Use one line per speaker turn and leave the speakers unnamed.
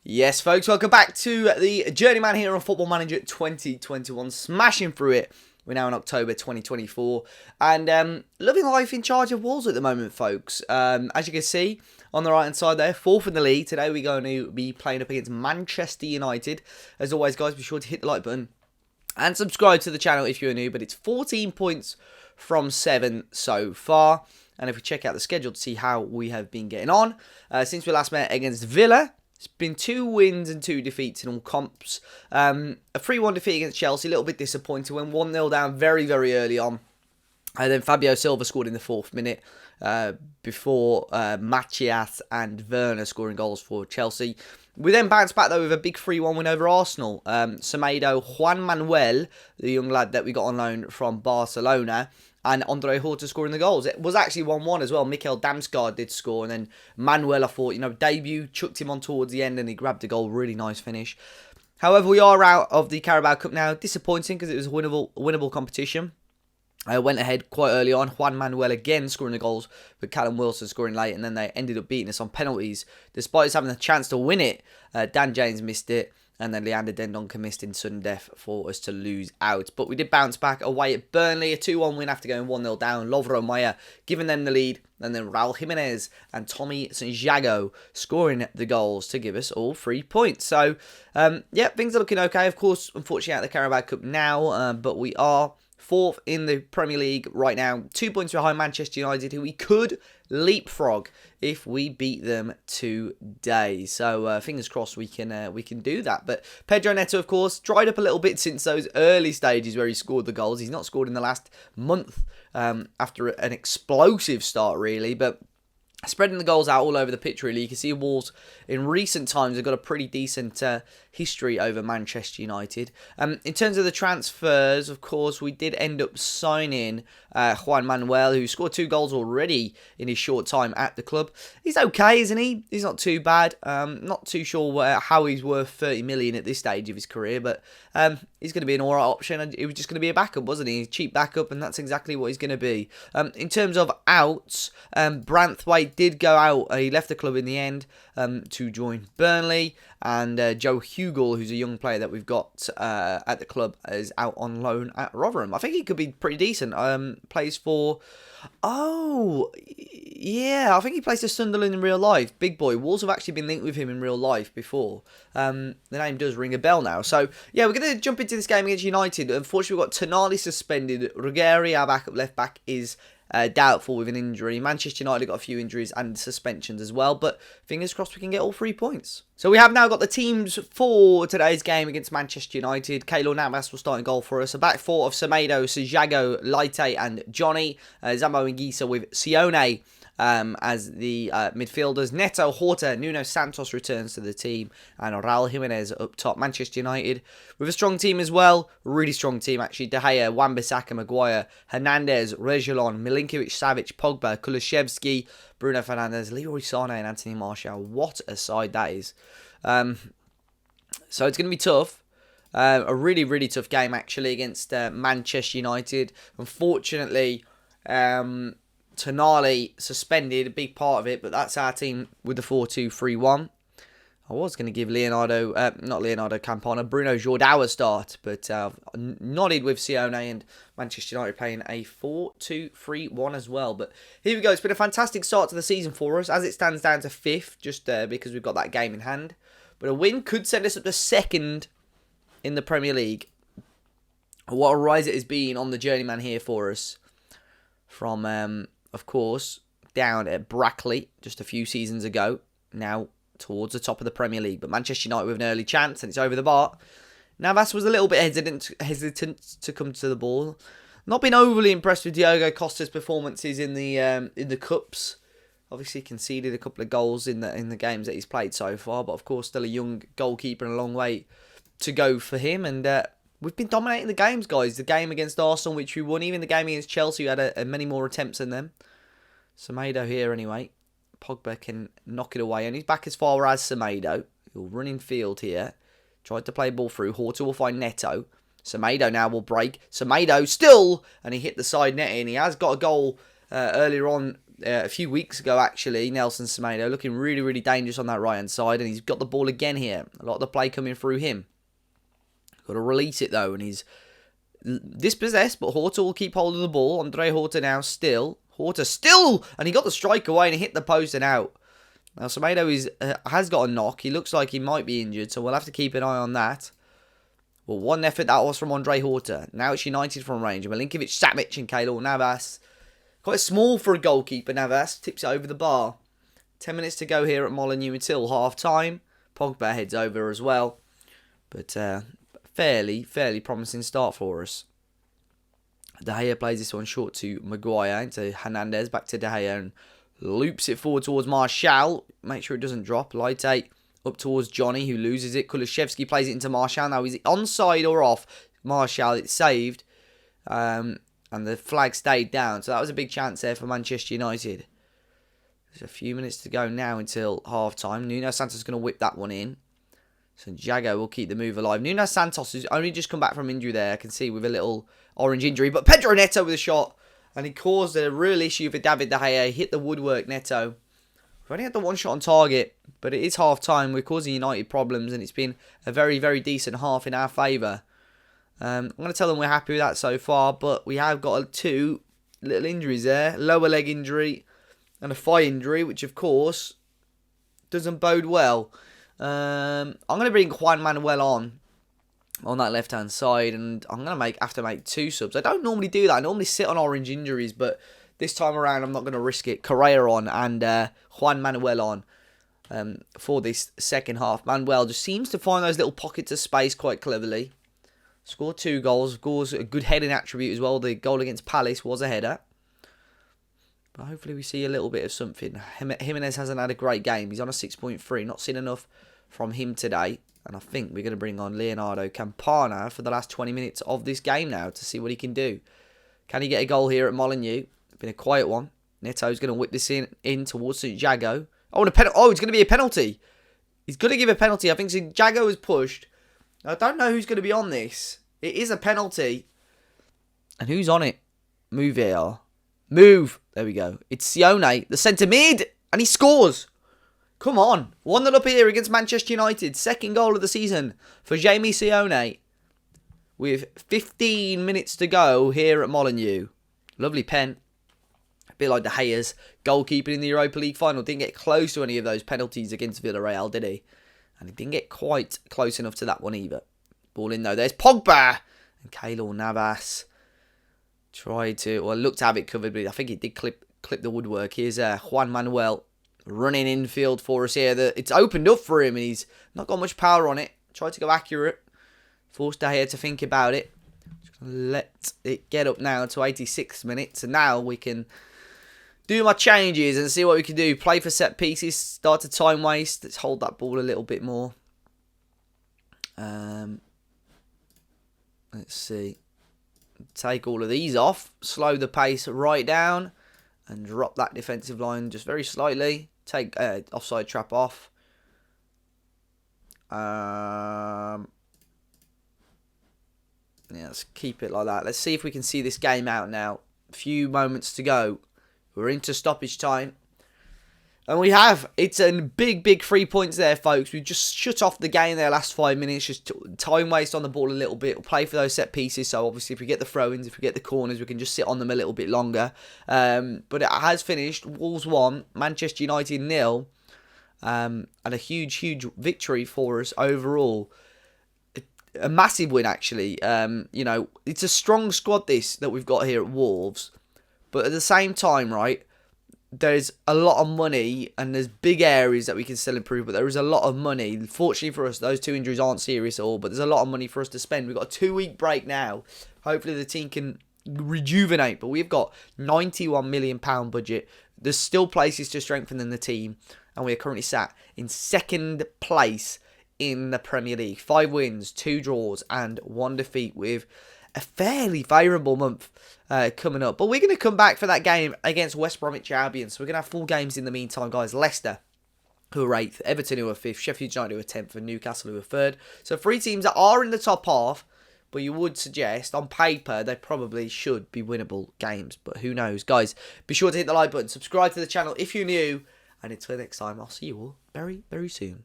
Yes, folks, welcome back to the Journeyman here on Football Manager 2021. Smashing through it. We're now in October 2024 and living life in charge of Wolves at the moment, folks. As you can see on the right-hand side there, 4th in the league. Today we're going to be playing up against Manchester United. As always, guys, be sure to hit the like button and subscribe to the channel if you're new. But it's 14 points from 7 so far. And if we check out the schedule to see how we have been getting on since we last met against Villa, it's been 2 wins and 2 defeats in all comps. A 3-1 defeat against Chelsea, a little bit disappointing. Went 1-0 down very, very early on. And then Fabio Silva scored in the 4th minute before Macias and Werner scoring goals for Chelsea. We then bounced back, though, with a big 3-1 win over Arsenal. Semedo, Juan Manuel, the young lad that we got on loan from Barcelona, and Andre Horta scoring the goals. It was actually 1-1 as well. Mikel Damsgaard did score, and then Manuel, I thought, debut, chucked him on towards the end, and he grabbed a goal. Really nice finish. However, we are out of the Carabao Cup now. Disappointing because it was a winnable competition. I went ahead quite early on. Juan Manuel again scoring the goals, but Callum Wilson scoring late, and then they ended up beating us on penalties. Despite us having the chance to win it, Dan James missed it, and then Leander Dendoncker missed in sudden death for us to lose out. But we did bounce back away at Burnley, a 2-1 win after going 1-0 down. Lovro Maia giving them the lead, and then Raul Jimenez and Tommy Santiago scoring the goals to give us all 3 points. So, yeah, things are looking okay. Of course, unfortunately out of the Carabao Cup now, but we are 4th in the Premier League right now, 2 points behind Manchester United, who we could leapfrog if we beat them today. So fingers crossed we can do that. But Pedro Neto, of course, dried up a little bit since those early stages where he scored the goals. He's not scored in the last month after an explosive start, really, but spreading the goals out all over the pitch, really. You can see Wolves in recent times have got a pretty decent history over Manchester United. In terms of the transfers, of course, we did end up signing Juan Manuel, who scored 2 goals already in his short time at the club. He's okay, isn't he? He's not too bad. Not too sure how he's worth 30 million at this stage of his career, but he's going to be an alright option. He was just going to be a backup, wasn't he? Cheap backup, and that's exactly what he's going to be. In terms of outs, Branthwaite did go out. He left the club in the end to join Burnley, and Joe Hugel, who's a young player that we've got at the club, is out on loan at Rotherham. I think he could be pretty decent. Plays for... Oh, yeah, I think he plays for Sunderland in real life. Big boy. Wolves have actually been linked with him in real life before. The name does ring a bell now. So, yeah, we're going to jump into this game against United. Unfortunately, we've got Tonali suspended. Ruggeri, our backup left-back, is doubtful with an injury. Manchester United got a few injuries and suspensions as well, but fingers crossed we can get all 3 points. So we have now got the teams for today's game against Manchester United. Keylor Navas will start in goal for us. A back 4 of Semedo, Santiago, Leite and Johnny. Zambo and Gisa with Sione as the midfielders. Neto, Horta, Nuno Santos returns to the team, and Raul Jimenez up top. Manchester United with a strong team as well. Really strong team, actually. De Gea, Wan-Bissaka, Maguire, Hernandez, Reguilon, Milinkovic, Savic, Pogba, Kulusevski, Bruno Fernandes, Leroy Sané and Anthony Martial. What a side that is. So it's going to be tough. A really, really tough game, actually, against Manchester United. Unfortunately, Tonali suspended, a big part of it, but that's our team with the 4-2-3-1. I was going to give not Leonardo Campana, Bruno Jordao a start, but nodded with Sione and Manchester United playing a 4-2-3-1 as well. But here we go. It's been a fantastic start to the season for us, as it stands down to 5th, just because we've got that game in hand. But a win could send us up to 2nd in the Premier League. What a rise it has been on the Journeyman here for us. From, of course, down at Brackley just a few seasons ago. Now towards the top of the Premier League. But Manchester United with an early chance, and it's over the bar. Navas was a little bit hesitant to come to the ball. Not been overly impressed with Diogo Costa's performances in the cups. Obviously conceded a couple of goals in the games that he's played so far, but of course still a young goalkeeper and a long way to go for him. And we've been dominating the games, guys. The game against Arsenal, which we won, even the game against Chelsea, we had many more attempts than them. Semedo here anyway. Pogba can knock it away, and he's back as far as Semedo. He'll run in field here. Tried to play ball through. Horta will find Neto. Semedo now will break. Semedo still, and he hit the side net, and he has got a goal earlier on a few weeks ago, actually. Nelson Semedo looking really, really dangerous on that right-hand side. And he's got the ball again here. A lot of the play coming through him. Got to release it, though. And he's dispossessed, but Horta will keep hold of the ball. Andre Horta now still. Horta still! And he got the strike away and he hit the post and out. Now, Semedo has got a knock. He looks like he might be injured, so we'll have to keep an eye on that. Well, one effort that was from Andre Horta. Now it's United from range. Milinkovic, Savic and Keylor Navas. Quite small for a goalkeeper, Navas. Tips it over the bar. 10 minutes to go here at Molineux until half-time. Pogba heads over as well. But fairly promising start for us. De Gea plays this one short to Maguire. Into Hernandez. Back to De Gea and loops it forward towards Martial. Make sure it doesn't drop. Leite up towards Johnny, who loses it. Kulusevski plays it into Martial. Now, is it onside or off? Martial, it's saved. And the flag stayed down. So that was a big chance there for Manchester United. There's a few minutes to go now until half-time. Nuno Santos is going to whip that one in. So Jago will keep the move alive. Nuno Santos has only just come back from injury there. I can see with a little orange injury. But Pedro Neto with a shot. And he caused a real issue for David De Gea. He hit the woodwork, Neto. We've only had the one shot on target. But it is half-time. We're causing United problems. And it's been a very, very decent half in our favour. I'm going to tell them we're happy with that so far. But we have got two little injuries there. Lower leg injury and a thigh injury. Which, of course, doesn't bode well. I'm going to bring Juan Manuel on that left-hand side, and I'm going to have to make two subs. I don't normally do that. I normally sit on orange injuries, but this time around I'm not going to risk it. Correa on and Juan Manuel on for this second half. Manuel just seems to find those little pockets of space quite cleverly. Scored 2 goals. Scores a good heading attribute as well. The goal against Palace was a header. But hopefully we see a little bit of something. Jimenez hasn't had a great game. He's on a 6.3. Not seen enough from him today. And I think we're going to bring on Leonardo Campana for the last 20 minutes of this game now to see what he can do. Can he get a goal here at Molineux? Been a quiet one. Neto's going to whip this in towards St. Jago. Oh, it's going to be a penalty. He's going to give a penalty. I think St. Jago is pushed. I don't know who's going to be on this. It is a penalty. And who's on it? Move here. Move. There we go. It's Sione, the centre mid. And he scores. Come on. 1-0 up here against Manchester United. Second goal of the season for Jamie Sione. With 15 minutes to go here at Molineux. Lovely pen. A bit like De Gea's goalkeeping in the Europa League final. Didn't get close to any of those penalties against Villarreal, did he? And he didn't get quite close enough to that one either. Ball in though. There's Pogba. And Keylor Navas. Tried to, well, looked to have it covered, but I think he did clip the woodwork. Here's Juan Manuel running infield for us here. It's opened up for him and he's not got much power on it. Tried to go accurate. Forced De Gea to think about it. Just gonna let it get up now to 86 minutes. And now we can do my changes and see what we can do. Play for set pieces. Start to time waste. Let's hold that ball a little bit more. Let's see. Take all of these off. Slow the pace right down. And drop that defensive line just very slightly. Take offside trap off. Yeah, let's keep it like that. Let's see if we can see this game out now. A few moments to go. We're into stoppage time. And we have. It's a big 3 points there, folks. We just shut off the game there last 5 minutes. Just time waste on the ball a little bit. We'll play for those set pieces. So, obviously, if we get the throw-ins, if we get the corners, we can just sit on them a little bit longer. But it has finished. Wolves 1, Manchester United 0. And a huge victory for us overall. A massive win, actually. You know, it's a strong squad, this, that we've got here at Wolves. But at the same time, right, there's a lot of money and there's big areas that we can still improve, but there is a lot of money. Fortunately for us, those 2 injuries aren't serious at all, but there's a lot of money for us to spend. We've got a 2-week break now. Hopefully the team can rejuvenate, but we've got £91 million budget. There's still places to strengthen in the team, and we are currently sat in second place in the Premier League. 5 wins, 2 draws, and 1 defeat with a fairly favourable month coming up. But we're going to come back for that game against West Bromwich Albion. So we're going to have 4 games in the meantime, guys. Leicester, who are 8th. Everton, who are 5th. Sheffield United, who are 10th. And Newcastle, who are 3rd. So 3 teams that are in the top half. but you would suggest, on paper, they probably should be winnable games. But who knows? Guys, be sure to hit the like button, subscribe to the channel if you're new, and until next time, I'll see you all very, very soon.